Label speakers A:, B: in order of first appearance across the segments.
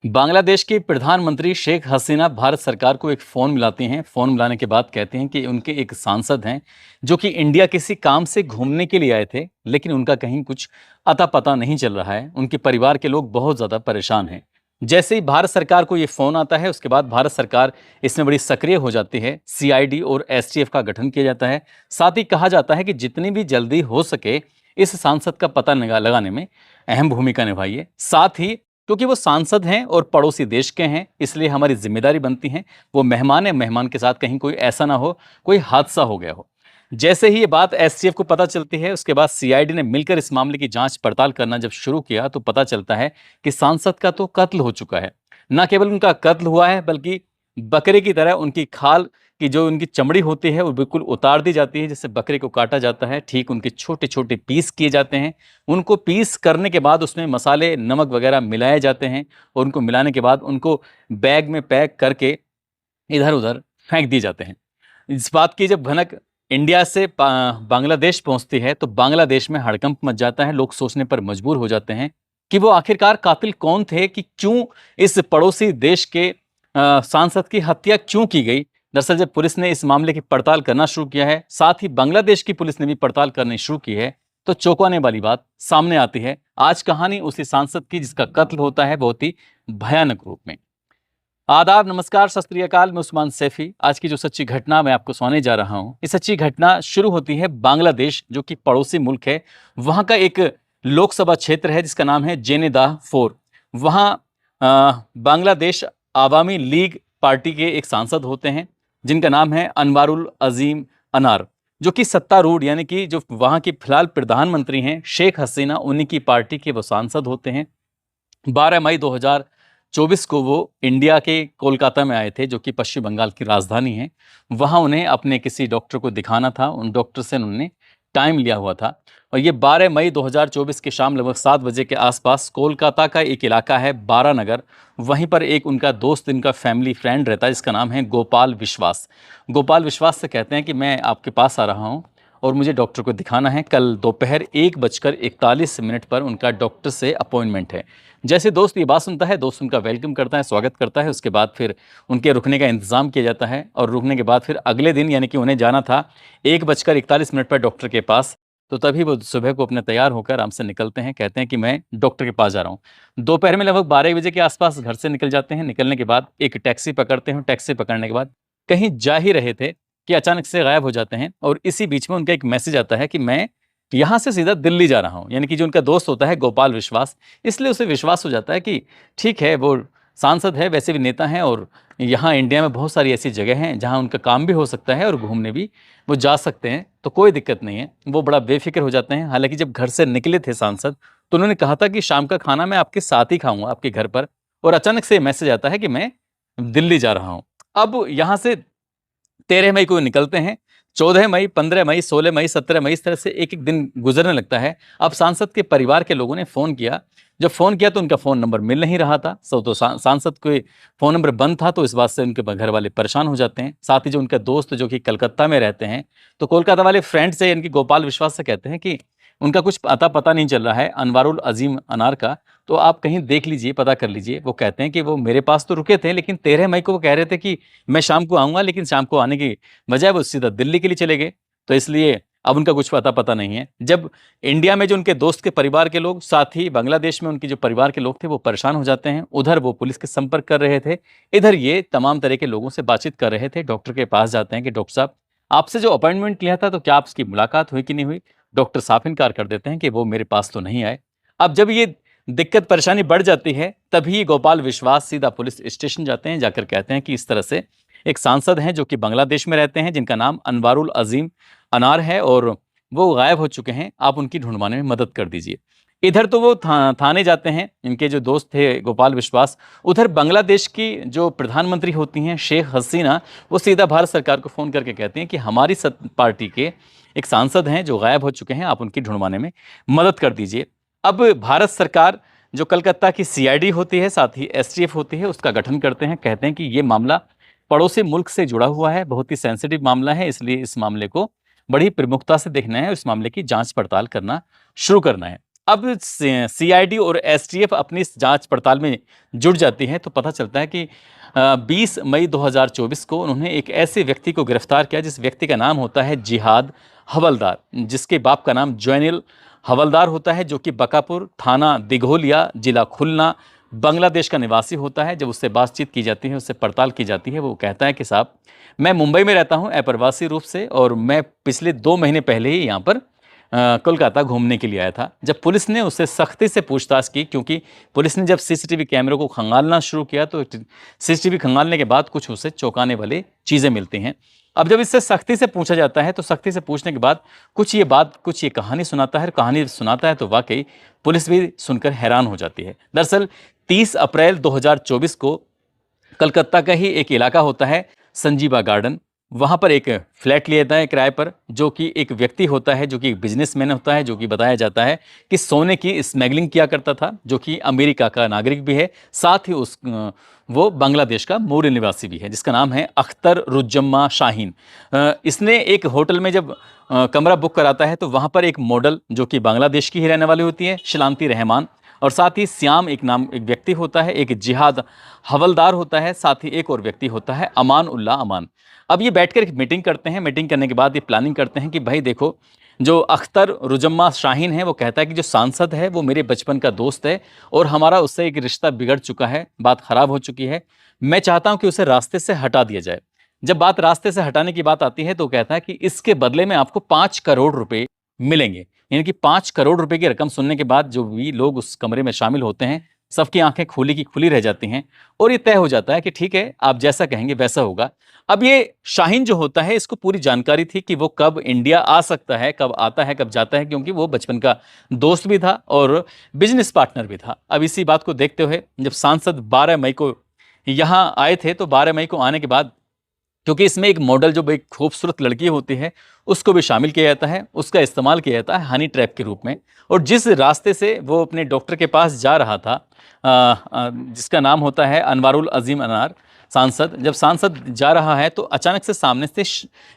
A: बांग्लादेश के प्रधानमंत्री शेख हसीना भारत सरकार को एक फ़ोन मिलाती हैं। फ़ोन मिलाने के बाद कहते हैं कि उनके एक सांसद हैं जो कि इंडिया किसी काम से घूमने के लिए आए थे, लेकिन उनका कहीं कुछ अता पता नहीं चल रहा है। उनके परिवार के लोग बहुत ज़्यादा परेशान हैं। जैसे ही भारत सरकार को ये फ़ोन आता है, उसके बाद भारत सरकार इसमें बड़ी सक्रिय हो जाती है। सीआईडी और एसटीएफ का गठन किया जाता है। साथ ही कहा जाता है कि जितनी भी जल्दी हो सके इस सांसद का पता लगाने में अहम भूमिका निभाइए। साथ ही क्योंकि वो सांसद हैं और पड़ोसी देश के हैं, इसलिए हमारी जिम्मेदारी बनती है वो मेहमान है, मेहमान के साथ कहीं कोई ऐसा ना हो, कोई हादसा हो गया हो। जैसे ही ये बात एसटीएफ को पता चलती है, उसके बाद सीआईडी ने मिलकर इस मामले की जांच पड़ताल करना जब शुरू किया तो पता चलता है कि सांसद का तो कत्ल हो चुका है। न केवल उनका कत्ल हुआ है, बल्कि बकरे की तरह उनकी खाल की जो उनकी चमड़ी होती है वो बिल्कुल उतार दी जाती है। जैसे बकरे को काटा जाता है, ठीक उनके छोटे छोटे पीस किए जाते हैं। उनको पीस करने के बाद उसमें मसाले, नमक वगैरह मिलाए जाते हैं और उनको मिलाने के बाद उनको बैग में पैक करके इधर उधर फेंक दिए जाते हैं। इस बात की जब भनक इंडिया से बांग्लादेश पहुंचती है तो बांग्लादेश में हड़कंप मच जाता है। लोग सोचने पर मजबूर हो जाते हैं कि वो आखिरकार कातिल कौन थे, कि क्यों इस पड़ोसी देश के सांसद की हत्या क्यों की गई। दरअसल जब पुलिस ने इस मामले की पड़ताल करना शुरू किया है, साथ ही बांग्लादेश की पुलिस ने भी पड़ताल करनी शुरू की है, तो चौंकाने वाली बात सामने आती है। आज कहानी उसी सांसद की जिसका कत्ल होता है बहुत ही भयानक रूप में। आदाब, नमस्कार, सत श्री अकाल। मैं उस्मान सैफी। आज की जो सच्ची घटना मैं आपको सुनाने जा रहा हूँ, ये सच्ची घटना शुरू होती है बांग्लादेश, जो कि पड़ोसी मुल्क है। वहाँ का एक लोकसभा क्षेत्र है जिसका नाम है जेनेदाह 4। वहाँ बांग्लादेश आवामी लीग पार्टी के एक सांसद होते हैं जिनका नाम है अनवारुल अजीम अनार, जो कि सत्तारूढ़ यानी कि जो वहाँ की फिलहाल प्रधानमंत्री हैं शेख हसीना, उन्हीं की पार्टी के वो सांसद होते हैं। 12 मई 2024 को वो इंडिया के कोलकाता में आए थे, जो कि पश्चिम बंगाल की राजधानी है। वहाँ उन्हें अपने किसी डॉक्टर को दिखाना था। उन डॉक्टर से उन्होंने टाइम लिया हुआ था और ये 12 मई 2024 की शाम लगभग 7 बजे के आसपास कोलकाता का एक इलाका है बारा नगर, वहीं पर एक उनका दोस्त, इनका फैमिली फ्रेंड रहता है जिसका नाम है गोपाल विश्वास। गोपाल विश्वास से कहते हैं कि मैं आपके पास आ रहा हूँ और मुझे डॉक्टर को दिखाना है। कल दोपहर 1:41 पर उनका डॉक्टर से अपॉइंटमेंट है। जैसे दोस्त ये बात सुनता है, दोस्त उनका वेलकम करता है, स्वागत करता है। उसके बाद फिर उनके रुकने का इंतज़ाम किया जाता है और रुकने के बाद फिर अगले दिन यानी कि उन्हें जाना था 1:41 पर डॉक्टर के पास। तो तभी वो सुबह को अपने तैयार होकर आराम से निकलते हैं, कहते हैं कि मैं डॉक्टर के पास जा रहा हूँ। दोपहर में लगभग 12 बजे के आसपास घर से निकल जाते हैं। निकलने के बाद एक टैक्सी पकड़ते हैं। टैक्सी पकड़ने के बाद कहीं जा ही रहे थे कि अचानक से गायब हो जाते हैं और इसी बीच में उनका एक मैसेज आता है कि मैं यहाँ से सीधा दिल्ली जा रहा हूँ। यानी कि जो उनका दोस्त होता है गोपाल विश्वास, इसलिए उसे विश्वास हो जाता है कि ठीक है, वो सांसद है, वैसे भी नेता हैं और यहाँ इंडिया में बहुत सारी ऐसी जगह हैं जहाँ उनका काम भी हो सकता है और घूमने भी वो जा सकते हैं, तो कोई दिक्कत नहीं है। वो बड़ा बेफिक्र हो जाते हैं। हालांकि जब घर से निकले थे सांसद तो उन्होंने कहा था कि शाम का खाना मैं आपके साथ ही खाऊंगा, आपके घर पर, और अचानक से मैसेज आता है कि मैं दिल्ली जा रहा हूँ। अब यहाँ से 13 मई को निकलते हैं। 14 मई, 15 मई, 16 मई, 17 मई, इस तरह से एक एक दिन गुजरने लगता है। अब सांसद के परिवार के लोगों ने फ़ोन किया। जब फ़ोन किया तो उनका फ़ोन नंबर मिल नहीं रहा था। तो सांसद के फ़ोन नंबर बंद था, तो इस बात से उनके घर वाले परेशान हो जाते हैं। साथ ही जो उनका दोस्त जो कि कलकत्ता में रहते हैं, तो कोलकाता वाले फ्रेंड से यानी कि गोपाल विश्वास से कहते हैं कि उनका कुछ अता पता नहीं चल रहा है अनवारुल अजीम अनार का, तो आप कहीं देख लीजिए, पता कर लीजिए। वो कहते हैं कि वो मेरे पास तो रुके थे, लेकिन 13 मई को वो कह रहे थे कि मैं शाम को आऊँगा, लेकिन शाम को आने की बजाय वो सीधा दिल्ली के लिए चले गए। तो इसलिए अब उनका कुछ पता नहीं है। जब इंडिया में जो उनके दोस्त के परिवार के लोग, साथ ही बांग्लादेश में उनके जो परिवार के लोग थे, वो परेशान हो जाते हैं। उधर वो पुलिस के संपर्क कर रहे थे, इधर ये तमाम तरह के लोगों से बातचीत कर रहे थे। डॉक्टर के पास जाते हैं कि डॉक्टर साहब, आपसे जो अपॉइंटमेंट लिया था तो क्या आपकी मुलाकात हुई कि नहीं हुई? डॉक्टर साफ इनकार कर देते हैं कि वो मेरे पास तो नहीं आए। अब जब ये दिक्कत परेशानी बढ़ जाती है, तभी गोपाल विश्वास सीधा पुलिस स्टेशन जाते हैं। जाकर कहते हैं कि इस तरह से एक सांसद हैं जो कि बांग्लादेश में रहते हैं, जिनका नाम अनवारुल अजीम अनार है और वो गायब हो चुके हैं, आप उनकी ढूंढवाने में मदद कर दीजिए। इधर तो वो थाने जाते हैं, इनके जो दोस्त थे गोपाल विश्वास। उधर बांग्लादेश की जो प्रधानमंत्री होती हैं शेख हसीना, वो सीधा भारत सरकार को फ़ोन करके कहती हैं कि हमारी पार्टी के एक सांसद हैं जो गायब हो चुके हैं, आप उनकी ढूंढवाने में मदद कर दीजिए। अब भारत सरकार जो कलकत्ता की सीआईडी होती है, साथ ही एसटीएफ होती है, उसका गठन करते हैं। कहते हैं कि ये मामला पड़ोसी मुल्क से जुड़ा हुआ है, बहुत ही सेंसिटिव मामला है, इसलिए इस मामले को बड़ी प्रमुखता से देखना है, इस मामले की जांच पड़ताल करना शुरू करना है। अब सीआईडी और एसटीएफ अपनी इस जांच पड़ताल में जुट जाती है तो पता चलता है कि 20 मई 2024 को उन्होंने एक ऐसे व्यक्ति को गिरफ्तार किया जिस व्यक्ति का नाम होता है जिहाद हवलदार, जिसके बाप का नाम जैनिल हवलदार होता है, जो कि बकापुर थाना दिघोलिया जिला खुलना बांग्लादेश का निवासी होता है। जब उससे बातचीत की जाती है, उससे पड़ताल की जाती है, वो कहता है कि साहब मैं मुंबई में रहता हूं अप्रवासी रूप से और मैं पिछले 2 महीने पहले ही यहाँ पर कोलकाता घूमने के लिए आया था। जब पुलिस ने उससे सख्ती से पूछताछ की, क्योंकि पुलिस ने जब सीसीटीवी कैमरों को खंगालना शुरू किया तो सीसीटीवी खंगालने के बाद कुछ उसे चौंकाने वाली चीज़ें मिलती हैं। अब जब इससे सख्ती से पूछा जाता है तो सख्ती से पूछने के बाद कुछ ये कहानी सुनाता है, कहानी सुनाता है तो वाकई पुलिस भी सुनकर हैरान हो जाती है। दरअसल 30 अप्रैल 2024 को कलकत्ता का ही एक इलाका होता है संजीवा गार्डन, वहाँ पर एक फ्लैट लिया जाता है किराए पर, जो कि एक व्यक्ति होता है जो कि बिजनेसमैन होता है, जो कि बताया जाता है कि सोने की स्मगलिंग किया करता था, जो कि अमेरिका का नागरिक भी है, साथ ही वो बांग्लादेश का मूल निवासी भी है, जिसका नाम है अख्तर रुज्जम्मा शाहीन। इसने एक होटल में जब कमरा बुक कराता है तो वहाँ पर एक मॉडल जो कि बांग्लादेश की ही रहने वाली होती है, शिलांती रहमान, और साथ ही श्याम एक व्यक्ति होता है, एक जिहाद हवलदार होता है, साथ ही एक और व्यक्ति होता है अमान उल्लाह अमान। अब ये बैठकर एक मीटिंग करते हैं। मीटिंग करने के बाद ये प्लानिंग करते हैं कि भाई देखो, जो अख्तर रुजम्मा शाहीन है वो कहता है कि जो सांसद है वो मेरे बचपन का दोस्त है और हमारा उससे एक रिश्ता बिगड़ चुका है, बात खराब हो चुकी है, मैं चाहता हूं कि उसे रास्ते से हटा दिया जाए। जब बात रास्ते से हटाने की बात आती है तो कहता है कि इसके बदले में आपको 5 करोड़ रुपए मिलेंगे। यानी कि 5 करोड़ रुपए की रकम सुनने के बाद जो भी लोग उस कमरे में शामिल होते हैं, सबकी आंखें खुली की खुली रह जाती हैं और ये तय हो जाता है कि ठीक है, आप जैसा कहेंगे वैसा होगा। अब ये शाहीन जो होता है, इसको पूरी जानकारी थी कि वो कब इंडिया आ सकता है, कब आता है, कब जाता है, क्योंकि वो बचपन का दोस्त भी था और बिजनेस पार्टनर भी था। अब इसी बात को देखते हुए जब सांसद 12 मई को यहाँ आए थे तो 12 मई को आने के बाद, क्योंकि इसमें एक मॉडल जो एक खूबसूरत लड़की होती है उसको भी शामिल किया जाता है, उसका इस्तेमाल किया जाता है हनी ट्रैप के रूप में। और जिस रास्ते से वो अपने डॉक्टर के पास जा रहा था, जिसका नाम होता है अनवारुल अजीम अनार, सांसद, जब सांसद जा रहा है तो अचानक से सामने से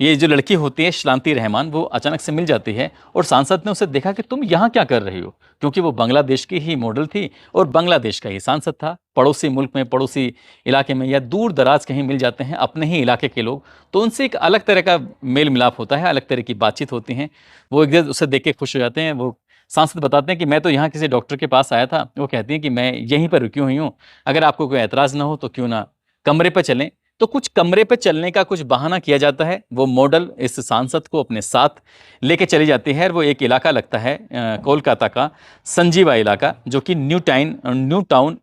A: ये जो लड़की होती है शिलांती रहमान, वो अचानक से मिल जाती है और सांसद ने उसे देखा कि तुम यहाँ क्या कर रही हो, क्योंकि वो बांग्लादेश की ही मॉडल थी और बांग्लादेश का ही सांसद था। पड़ोसी मुल्क में, पड़ोसी इलाके में या दूर दराज कहीं मिल जाते हैं अपने ही इलाके के लोग, तो उनसे एक अलग तरह का मेल मिलाप होता है, अलग तरह की बातचीत होती है। वो एक उसे देख के खुश हो जाते हैं। वो सांसद बताते हैं कि मैं तो यहाँ किसी डॉक्टर के पास आया था, वो कहती हैं कि मैं यहीं पर रुकी हुई हूँ, अगर आपको कोई एतराज़ ना हो तो क्यों ना कमरे पर चलें। तो कुछ कमरे पे चलने का कुछ बहाना किया जाता है। वो मॉडल इस सांसद को अपने साथ लेके चली जाती है। वो एक इलाका लगता है कोलकाता का संजीवा इलाका, जो कि न्यू टाउन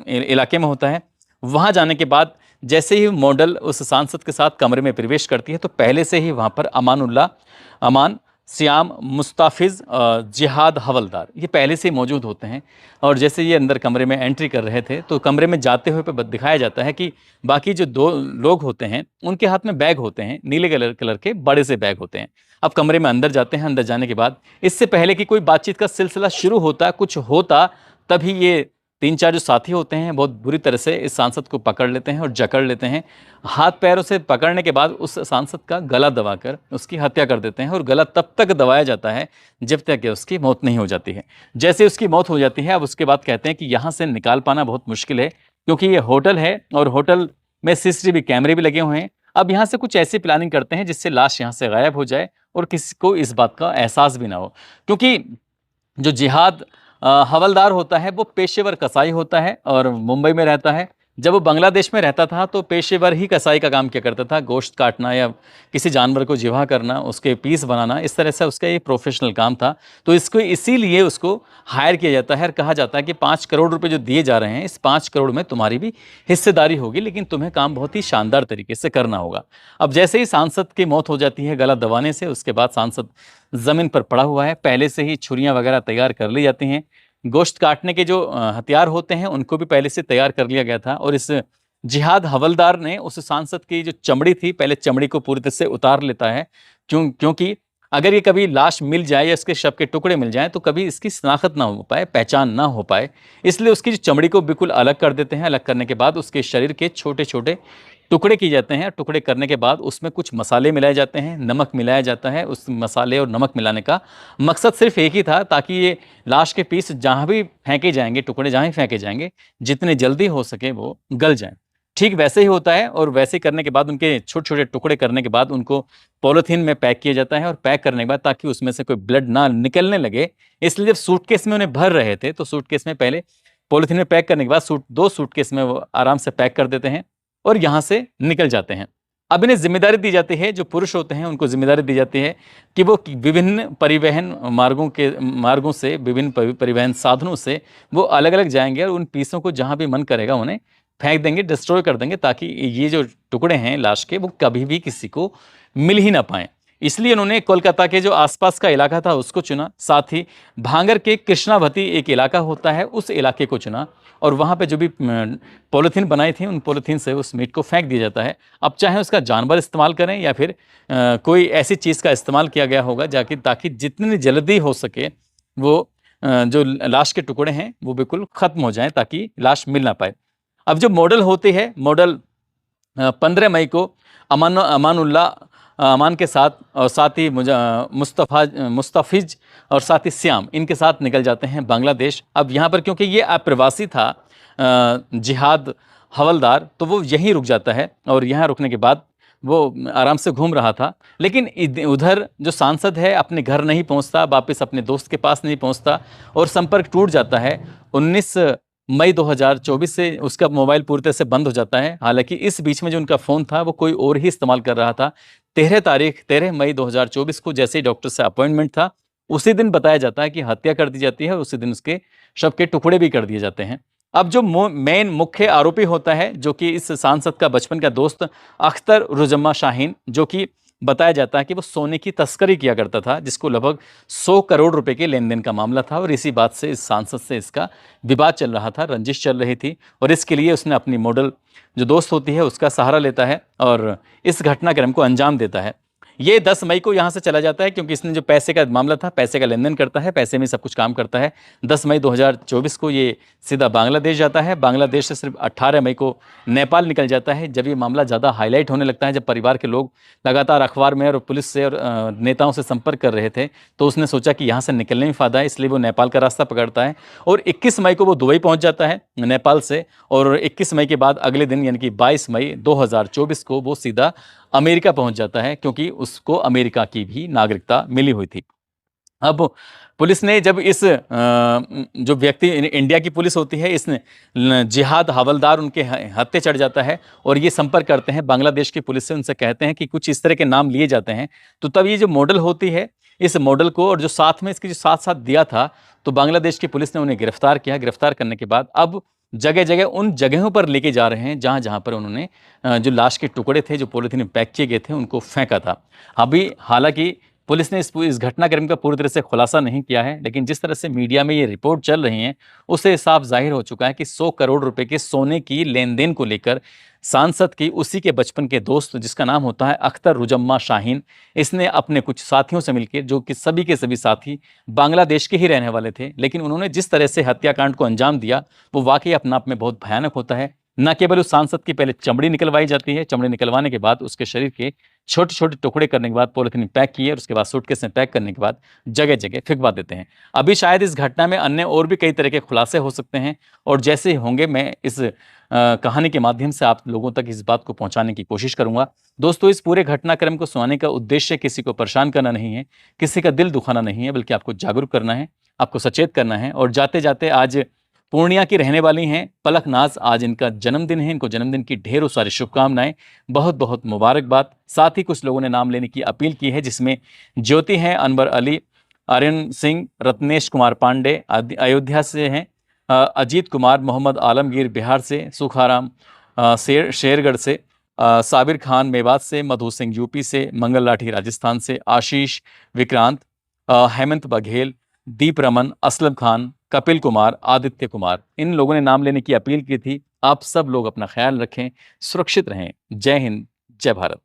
A: इलाके में होता है। वहाँ जाने के बाद जैसे ही मॉडल उस सांसद के साथ कमरे में प्रवेश करती है तो पहले से ही वहाँ पर अमान, श्याम, मुस्ताफिज, जिहाद हवलदार, ये पहले से ही मौजूद होते हैं। और जैसे ये अंदर कमरे में एंट्री कर रहे थे तो कमरे में जाते हुए पे दिखाया जाता है कि बाकी जो 2 लोग होते हैं उनके हाथ में बैग होते हैं, नीले कलर के बड़े से बैग होते हैं। अब कमरे में अंदर जाते हैं। अंदर जाने के बाद इससे पहले कि कोई बातचीत का सिलसिला शुरू होता, कुछ होता, तभी ये 3-4 जो साथी होते हैं बहुत बुरी तरह से इस सांसद को पकड़ लेते हैं और जकड़ लेते हैं। हाथ पैरों से पकड़ने के बाद उस सांसद का गला दबाकर उसकी हत्या कर देते हैं और गला तब तक दबाया जाता है जब तक कि उसकी मौत नहीं हो जाती है। जैसे उसकी मौत हो जाती है, अब उसके बाद कहते हैं कि यहाँ से निकाल पाना बहुत मुश्किल है, क्योंकि ये होटल है और होटल में सीसीटीवी कैमरे भी लगे हुए हैं। अब यहाँ से कुछ ऐसी प्लानिंग करते हैं जिससे लाश यहाँ से गायब हो जाए और किसी को इस बात का एहसास भी ना हो, क्योंकि जो जिहाद हवलदार होता है वो पेशेवर कसाई होता है और मुंबई में रहता है। जब वो बांग्लादेश में रहता था तो पेशेवर ही कसाई का काम किया करता था, गोश्त काटना या किसी जानवर को ज़िबा करना, उसके पीस बनाना, इस तरह से उसका ये प्रोफेशनल काम था। तो इसको इसीलिए उसको हायर किया जाता है और कहा जाता है कि 5 करोड़ रुपए जो दिए जा रहे हैं, इस 5 करोड़ में तुम्हारी भी हिस्सेदारी होगी, लेकिन तुम्हें काम बहुत ही शानदार तरीके से करना होगा। अब जैसे ही सांसद की मौत हो जाती है गला दबाने से, उसके बाद सांसद ज़मीन पर पड़ा हुआ है, पहले से ही छुरियाँ वगैरह तैयार कर ली जाती हैं। गोश्त काटने के जो हथियार होते हैं उनको भी पहले से तैयार कर लिया गया था और इस जिहाद हवलदार ने उस सांसद की जो चमड़ी थी, पहले चमड़ी को पूरी तरह से उतार लेता है, क्योंकि अगर ये कभी लाश मिल जाए या इसके शव के टुकड़े मिल जाएं तो कभी इसकी शनाख्त ना हो पाए, पहचान ना हो पाए, इसलिए उसकी जो चमड़ी को बिल्कुल अलग कर देते हैं। अलग करने के बाद उसके शरीर के छोटे छोटे टुकड़े किए जाते हैं। टुकड़े करने के बाद उसमें कुछ मसाले मिलाए जाते हैं, नमक मिलाया जाता है। उस मसाले और नमक मिलाने का मकसद सिर्फ एक ही था, ताकि ये लाश के पीस जहाँ भी फेंके जाएंगे, टुकड़े जहाँ ही फेंके जाएंगे, जितने जल्दी हो सके वो गल जाएं। ठीक वैसे ही होता है, और वैसे करने के बाद उनके छोटे छोटे टुकड़े करने के बाद उनको पॉलिथीन में पैक किया जाता है। और पैक करने के बाद ताकि उसमें से कोई ब्लड ना निकलने लगे, इसलिए जब सूटकेस में उन्हें भर रहे थे तो सूटकेस में पहले पॉलिथीन में पैक करने के बाद दो सूटकेस में वो आराम से पैक कर देते हैं और यहाँ से निकल जाते हैं। अब इन्हें जिम्मेदारी दी जाती है, जो पुरुष होते हैं उनको जिम्मेदारी दी जाती है कि वो विभिन्न परिवहन मार्गों से, विभिन्न परिवहन साधनों से वो अलग अलग जाएंगे और उन पीसों को जहाँ भी मन करेगा उन्हें फेंक देंगे, डिस्ट्रॉय कर देंगे, ताकि ये जो टुकड़े हैं लाश के वो कभी भी किसी को मिल ही ना पाए। इसलिए उन्होंने कोलकाता के जो आसपास का इलाका था उसको चुना, साथ ही भांगर के कृष्णावती एक इलाका होता है उस इलाके को चुना, और वहाँ पे जो भी पॉलीथीन बनाई थी उन पॉलीथीन से उस मीट को फेंक दिया जाता है। अब चाहे उसका जानवर इस्तेमाल करें या फिर कोई ऐसी चीज़ का इस्तेमाल किया गया होगा जाकि ताकि जितनी जल्दी हो सके वो जो लाश के टुकड़े हैं वो बिल्कुल ख़त्म हो जाएं, ताकि लाश मिल ना पाए। अब जो मॉडल होती है, मॉडल 15 मई को अमान के साथ और साथ ही मुस्तफ़िज और साथ ही श्याम इनके साथ निकल जाते हैं बांग्लादेश। अब यहाँ पर क्योंकि ये अप्रवासी था जिहाद हवलदार, तो वो यहीं रुक जाता है, और यहाँ रुकने के बाद वो आराम से घूम रहा था। लेकिन उधर जो सांसद है अपने घर नहीं पहुँचता, वापस अपने दोस्त के पास नहीं पहुँचता, और संपर्क टूट जाता है। 19 मई 2024 से उसका मोबाइल पूरी तरह से बंद हो जाता है। हालांकि इस बीच में जो उनका फ़ोन था वो कोई और ही इस्तेमाल कर रहा था। 13 मई 2024 को जैसे ही डॉक्टर से अपॉइंटमेंट था, उसी दिन बताया जाता है कि हत्या कर दी जाती है, और उसी दिन उसके शव के टुकड़े भी कर दिए जाते हैं। अब जो मेन मुख्य आरोपी होता है, जो कि इस सांसद का बचपन का दोस्त अख्तर रुजम्मा शाहीन, जो कि बताया जाता है कि वो सोने की तस्करी किया करता था, जिसको लगभग 100 करोड़ रुपए के लेन देन का मामला था, और इसी बात से इस सांसद से इसका विवाद चल रहा था, रंजिश चल रही थी, और इसके लिए उसने अपनी मॉडल जो दोस्त होती है उसका सहारा लेता है और इस घटनाक्रम को अंजाम देता है। ये 10 मई को यहाँ से चला जाता है, क्योंकि इसने जो पैसे का मामला था, पैसे का लेन देन करता है, पैसे में सब कुछ काम करता है। 10 मई 2024 को ये सीधा बांग्लादेश जाता है। बांग्लादेश से सिर्फ 18 मई को नेपाल निकल जाता है। जब ये मामला ज़्यादा हाईलाइट होने लगता है, जब परिवार के लोग लगातार अखबार में और पुलिस से और नेताओं से संपर्क कर रहे थे, तो उसने सोचा कि यहाँ से निकलने में फ़ायदा है, इसलिए वो नेपाल का रास्ता पकड़ता है। और 21 मई को वो दुबई पहुँच जाता है नेपाल से, और 21 मई के बाद अगले दिन यानी कि 22 मई 2024 को वो सीधा अमेरिका पहुंच जाता है, क्योंकि उसको अमेरिका की भी नागरिकता मिली हुई थी। अब पुलिस ने जब इस जो व्यक्ति, इंडिया की पुलिस होती है, इसने जिहाद हवलदार उनके हत्थे चढ़ जाता है, और ये संपर्क करते हैं बांग्लादेश की पुलिस से, उनसे कहते हैं कि कुछ इस तरह के नाम लिए जाते हैं। तो तब ये जो मॉडल होती है, इस मॉडल को और जो साथ में इसके जो साथ साथ दिया था, तो बांग्लादेश की पुलिस ने उन्हें गिरफ्तार किया। गिरफ्तार करने के बाद अब जगह जगह उन जगहों पर लेके जा रहे हैं जहाँ जहाँ पर उन्होंने जो लाश के टुकड़े थे जो पॉलीथीन में पैक किए गए थे उनको फेंका था। अभी हालांकि पुलिस ने इस घटनाक्रम का पूरी तरह से खुलासा नहीं किया है, लेकिन जिस तरह से मीडिया में ये रिपोर्ट चल रही है उससे साफ जाहिर हो चुका है कि 100 करोड़ रुपए के सोने की लेन देन को लेकर सांसद की उसी के बचपन के दोस्त, जिसका नाम होता है अख्तर रुजम्मा शाहीन, इसने अपने कुछ साथियों से मिलकर, जो कि सभी के सभी साथी बांग्लादेश के ही रहने वाले थे, लेकिन उन्होंने जिस तरह से हत्याकांड को अंजाम दिया वो वाकई अपना आप में बहुत भयानक होता है। न केवल उस सांसद की पहले चमड़ी निकलवाई जाती है, चमड़ी निकलवाने के बाद उसके शरीर के छोटे छोटे टुकड़े करने के बाद पॉलिथीन में पैक किए, और उसके बाद सूटकेस में पैक करने के बाद जगह जगह फिकवा देते हैं। अभी शायद इस घटना में अन्य और भी कई तरह के खुलासे हो सकते हैं, और जैसे ही होंगे मैं इस कहानी के माध्यम से आप लोगों तक इस बात को पहुंचाने की कोशिश करूंगा। दोस्तों, इस पूरे घटनाक्रम को सुनाने का उद्देश्य किसी को परेशान करना नहीं है, किसी का दिल दुखाना नहीं है, बल्कि आपको जागरूक करना है, आपको सचेत करना है। और जाते जाते आज पूर्णिया की रहने वाली हैं पलक नाज, आज इनका जन्मदिन है, इनको जन्मदिन की ढेरों सारी शुभकामनाएं, बहुत बहुत मुबारकबाद। साथ ही कुछ लोगों ने नाम लेने की अपील की है, जिसमें ज्योति हैं, अनवर अली, आर्यन सिंह, रत्नेश कुमार पांडे अयोध्या से हैं, अजीत कुमार, मोहम्मद आलमगीर बिहार से, सुखाराम शेरगढ़ से, साबिर खान मेवात से, मधु सिंह यूपी से, मंगल लाठी राजस्थान से, आशीष विक्रांत, हेमंत बघेल, दीप रमन, असलम खान, कपिल कुमार, आदित्य कुमार, इन लोगों ने नाम लेने की अपील की थी। आप सब लोग अपना ख्याल रखें, सुरक्षित रहें। जय हिंद, जय भारत।